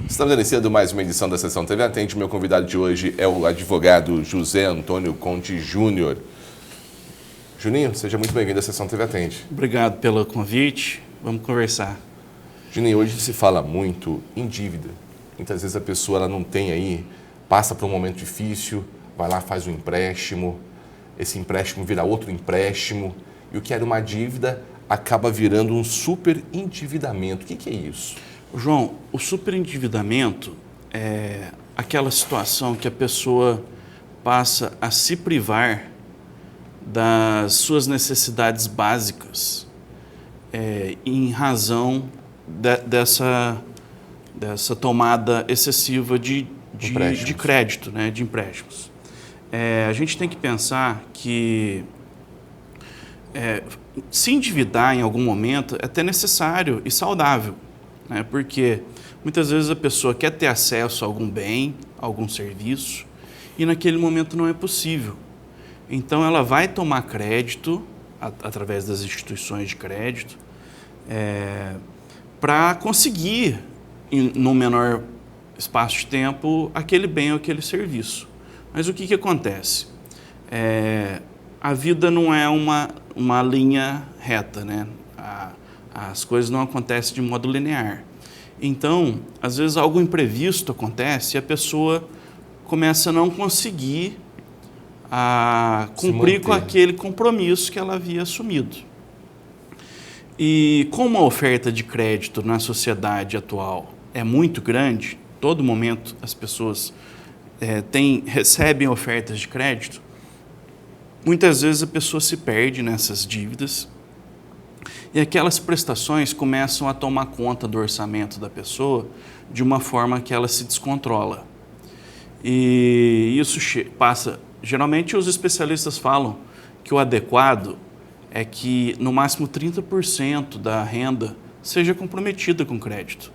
Estamos iniciando mais uma edição da Sessão TV Atende. Meu convidado de hoje é o advogado José Antônio Conte Júnior. Juninho, seja muito bem-vindo à Sessão TV Atende. Obrigado pelo convite. Vamos conversar. Juninho, hoje se fala muito em dívida. Muitas vezes a pessoa ela não tem aí, passa por um momento difícil, vai lá, faz um empréstimo, esse empréstimo vira outro empréstimo, e o que era uma dívida acaba virando um superendividamento. O que é isso? João, o superendividamento é aquela situação que a pessoa passa a se privar das suas necessidades básicas em razão dessa tomada excessiva de crédito, né, de empréstimos. A gente tem que pensar que se endividar em algum momento é até necessário e saudável, né, porque muitas vezes a pessoa quer ter acesso a algum bem, a algum serviço, e naquele momento não é possível. Então ela vai tomar crédito através das instituições de crédito para conseguir, no menor espaço de tempo, aquele bem ou aquele serviço. Mas o que acontece? A vida não é uma linha reta, né? As coisas não acontecem de modo linear. Então, às vezes algo imprevisto acontece e a pessoa começa a não conseguir cumprir com aquele compromisso que ela havia assumido. E como a oferta de crédito na sociedade atual é muito grande, todo momento as pessoas recebem ofertas de crédito, muitas vezes a pessoa se perde nessas dívidas e aquelas prestações começam a tomar conta do orçamento da pessoa de uma forma que ela se descontrola. E isso passa... Geralmente os especialistas falam que o adequado é que no máximo 30% da renda seja comprometida com crédito.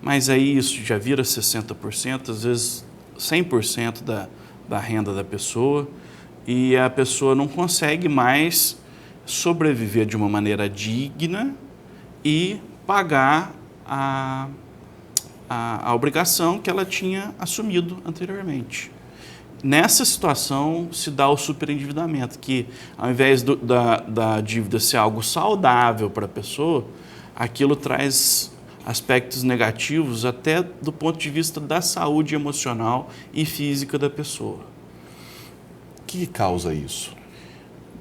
Mas aí isso já vira 60%, às vezes 100% da renda da pessoa, e a pessoa não consegue mais sobreviver de uma maneira digna e pagar a obrigação que ela tinha assumido anteriormente. Nessa situação se dá o superendividamento, que ao invés da dívida ser algo saudável para a pessoa, aquilo traz aspectos negativos até do ponto de vista da saúde emocional e física da pessoa. O que causa isso?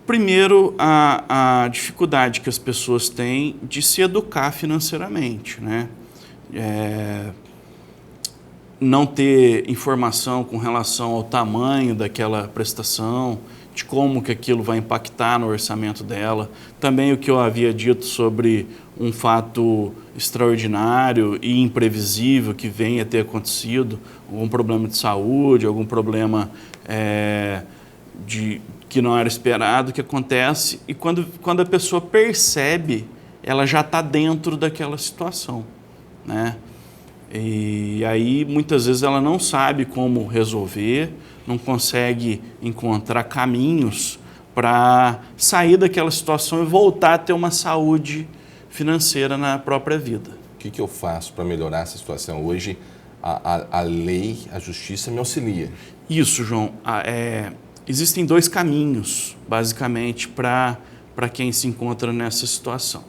Primeiro, a dificuldade que as pessoas têm de se educar financeiramente, né? Não ter informação com relação ao tamanho daquela prestação, de como que aquilo vai impactar no orçamento dela. Também o que eu havia dito sobre um fato extraordinário e imprevisível que venha a ter acontecido, algum problema de saúde, algum problema que não era esperado, que acontece, e quando a pessoa percebe, ela já está dentro daquela situação, né? E aí, muitas vezes, ela não sabe como resolver, não consegue encontrar caminhos para sair daquela situação e voltar a ter uma saúde financeira na própria vida. O que eu faço para melhorar essa situação? Hoje, a lei, a justiça me auxilia. Isso, João. Existem dois caminhos, basicamente, para quem se encontra nessa situação.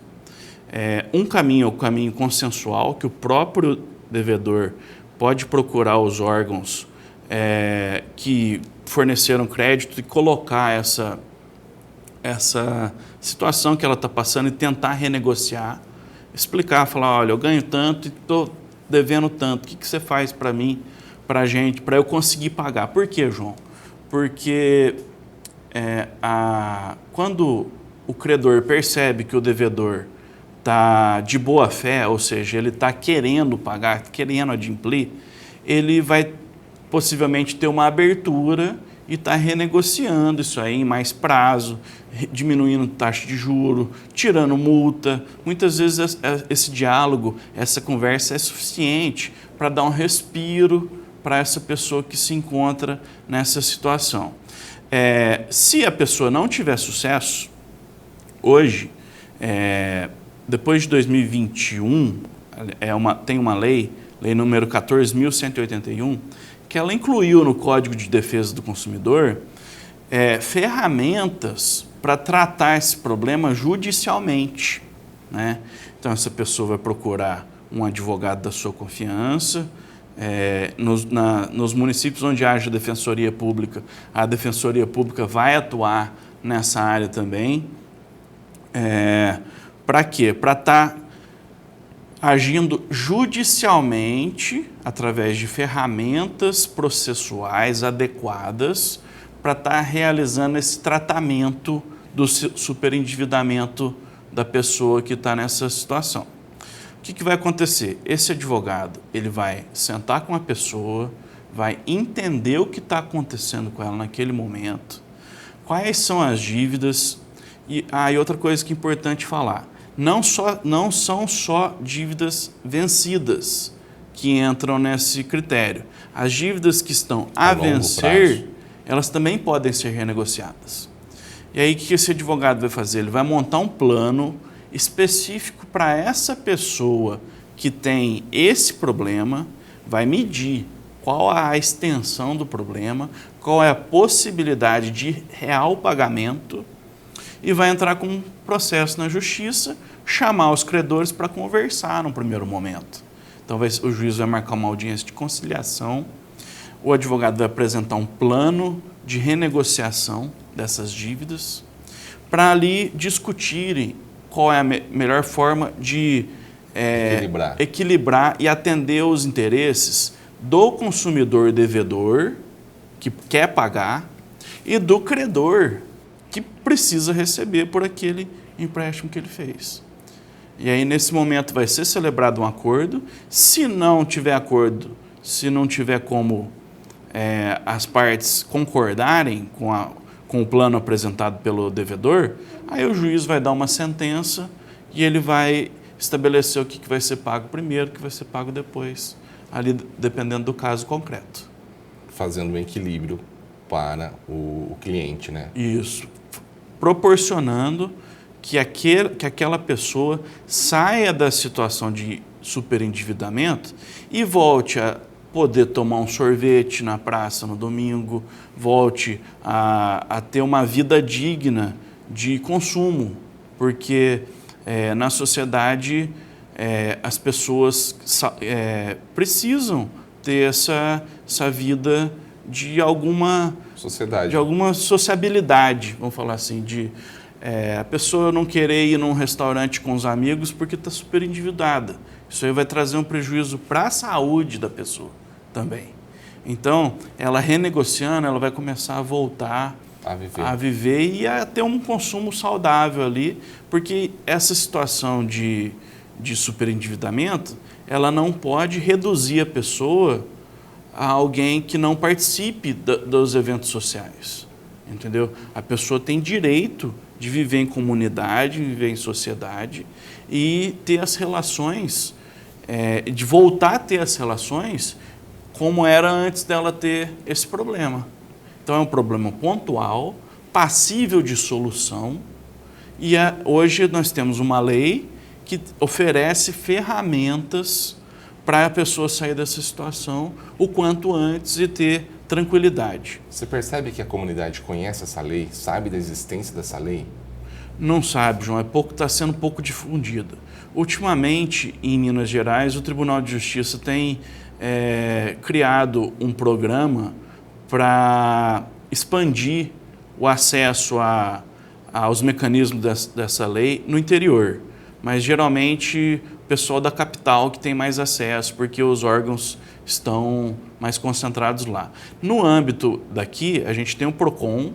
Um caminho é o caminho consensual, que o próprio devedor pode procurar os órgãos que forneceram crédito e colocar essa situação que ela está passando e tentar renegociar, explicar, falar, olha, eu ganho tanto e estou devendo tanto, o que você faz para mim, para a gente, para eu conseguir pagar? Por quê, João? Porque quando o credor percebe que o devedor está de boa fé, ou seja, ele está querendo pagar, querendo adimplir, ele vai possivelmente ter uma abertura e está renegociando isso aí em mais prazo, diminuindo taxa de juro, tirando multa. Muitas vezes esse diálogo, essa conversa é suficiente para dar um respiro para essa pessoa que se encontra nessa situação. Se a pessoa não tiver sucesso, hoje, depois de 2021, tem uma lei número 14.181, que ela incluiu no Código de Defesa do Consumidor ferramentas para tratar esse problema judicialmente, né? Então, essa pessoa vai procurar um advogado da sua confiança. Nos municípios onde haja defensoria pública, a defensoria pública vai atuar nessa área também. Para quê? Para estar agindo judicialmente através de ferramentas processuais adequadas para estar realizando esse tratamento do superendividamento da pessoa que está nessa situação. O que vai acontecer? Esse advogado, ele vai sentar com a pessoa, vai entender o que está acontecendo com ela naquele momento, quais são as dívidas, e outra coisa que é importante falar, não são só dívidas vencidas que entram nesse critério. As dívidas que estão a vencer, elas também podem ser renegociadas. E aí o que esse advogado vai fazer? Ele vai montar um plano específico para essa pessoa que tem esse problema, vai medir qual a extensão do problema, qual é a possibilidade de real pagamento e vai entrar com um processo na justiça, chamar os credores para conversar no primeiro momento. Então o juiz vai marcar uma audiência de conciliação, o advogado vai apresentar um plano de renegociação dessas dívidas para ali discutirem qual é a melhor forma de equilibrar e atender os interesses do consumidor devedor, que quer pagar, e do credor, que precisa receber por aquele empréstimo que ele fez. E aí, nesse momento, vai ser celebrado um acordo. Se não tiver acordo, se não tiver como as partes concordarem com o plano apresentado pelo devedor, aí o juiz vai dar uma sentença e ele vai estabelecer o que vai ser pago primeiro, o que vai ser pago depois, ali dependendo do caso concreto. Fazendo um equilíbrio para o cliente, né? Isso. Proporcionando que aquela pessoa saia da situação de superendividamento e volte a poder tomar um sorvete na praça no domingo, volte a ter uma vida digna de consumo, porque na sociedade as pessoas precisam ter essa vida de alguma sociabilidade, vamos falar assim, a pessoa não querer ir num restaurante com os amigos porque está super endividada. Isso aí vai trazer um prejuízo para a saúde da pessoa também. Então, ela renegociando, ela vai começar a voltar a viver e a ter um consumo saudável ali, porque essa situação de superendividamento, ela não pode reduzir a pessoa a alguém que não participe dos eventos sociais, entendeu? A pessoa tem direito de viver em comunidade, viver em sociedade e ter as relações, de voltar a ter as relações como era antes dela ter esse problema. Então é um problema pontual, passível de solução, e hoje nós temos uma lei que oferece ferramentas para a pessoa sair dessa situação o quanto antes e ter tranquilidade. Você percebe que a comunidade conhece essa lei, sabe da existência dessa lei? Não sabe, João, está sendo pouco difundida. Ultimamente, em Minas Gerais, o Tribunal de Justiça tem criado um programa para expandir o acesso aos mecanismos dessa lei no interior. Mas, geralmente, o pessoal da capital que tem mais acesso, porque os órgãos estão mais concentrados lá. No âmbito daqui, a gente tem o PROCON,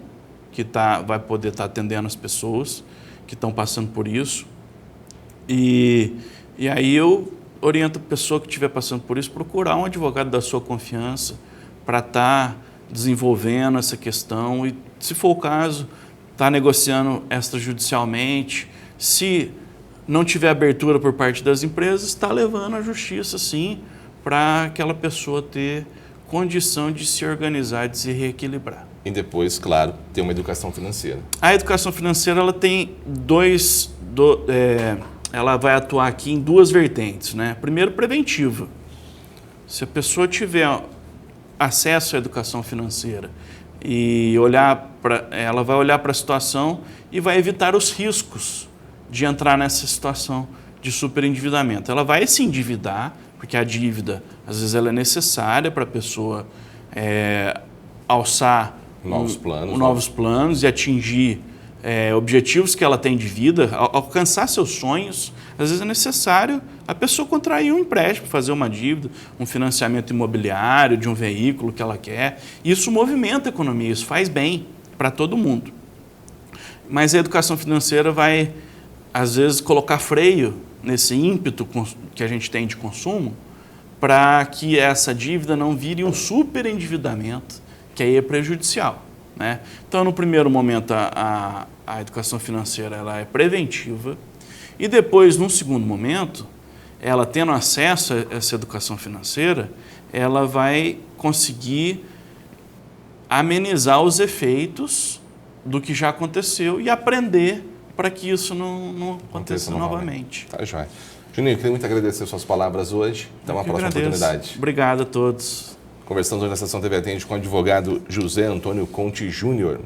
que vai poder estar atendendo as pessoas que estão passando por isso. E aí eu oriento a pessoa que estiver passando por isso, procurar um advogado da sua confiança para estar desenvolvendo essa questão e, se for o caso, estar negociando extrajudicialmente. Se não tiver abertura por parte das empresas, está levando à justiça, sim, para aquela pessoa ter condição de se organizar, de se reequilibrar. E depois, claro, ter uma educação financeira. A educação financeira ela tem dois ela vai atuar aqui em duas vertentes, né? Primeiro, preventiva. Se a pessoa tiver acesso à educação financeira e ela vai olhar para a situação e vai evitar os riscos de entrar nessa situação de superendividamento. Ela vai se endividar, porque a dívida, às vezes, ela é necessária para a pessoa alçar novos planos e atingir objetivos que ela tem de vida, alcançar seus sonhos. Às vezes é necessário a pessoa contrair um empréstimo, fazer uma dívida, um financiamento imobiliário de um veículo que ela quer. Isso movimenta a economia, isso faz bem para todo mundo. Mas a educação financeira vai, às vezes, colocar freio nesse ímpeto que a gente tem de consumo para que essa dívida não vire um superendividamento, que aí é prejudicial, né? Então, no primeiro momento, a educação financeira ela é preventiva e depois, num segundo momento, ela tendo acesso a essa educação financeira, ela vai conseguir amenizar os efeitos do que já aconteceu e aprender para que isso não aconteça novamente. Tá, joia. Juninho, queria muito agradecer suas palavras hoje. Até uma próxima oportunidade. Obrigado a todos. Conversamos hoje na Estação TV Atende com o advogado José Antônio Conte Júnior.